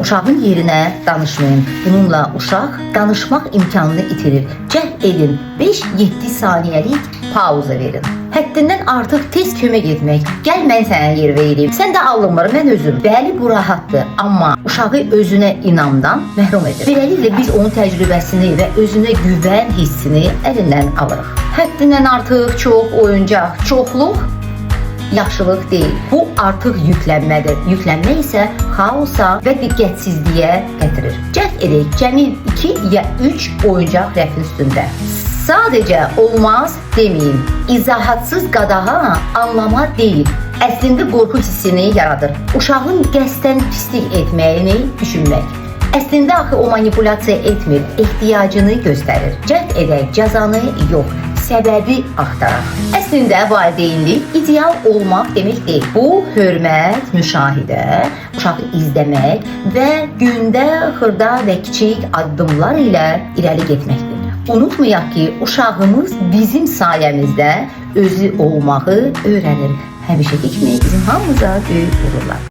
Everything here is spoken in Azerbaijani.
uşağın yerinə danışmayın. Bununla uşaq danışmaq imkanını itirir. Cəhd edin, 5-7 saniyəlik pauza verin. Həddindən artıq tez kömək etmək. Gəl mən sənə yer vereyim. Sən də alınmır, mən özüm. Bəli, bu rahatdır, amma uşağı özünə inamdan məhrum edir. Beləliklə biz onun təcrübəsini və özünə güvən hissini əlindən alırıq. Həddindən artıq çox oyuncaq, çoxluq yaxşılıq deyil. Bu artıq yüklənmədir. Yüklənmə isə xaosa və diqqətsizliyə gətirir. Cəhd edək, cəmi 2 ya 3 oyuncaq rəfin üstündə. Sadəcə olmaz deməyin. İzahatsız qadağa anlama deyil. Əslində qorxu hissini yaradır. Uşağın qəsdən pislik etməyini düşünmək. Əslində axı o manipulyasiya etmir, ehtiyacını göstərir. Cəhd edək, cəzanı yox, səbəbi axtaraq. Əslində valideynlik ideal olmaq demək deyil. Bu hörmət, müşahidə, uşağı izləmək və gündə xırda və kiçik addımlar ilə irəli getməkdir. Unutmayaq ki, uşağımız bizim sayəmizdə özü olmağı öyrənir. Həmişəki kimi bizim hamımıza böyük uğurlar.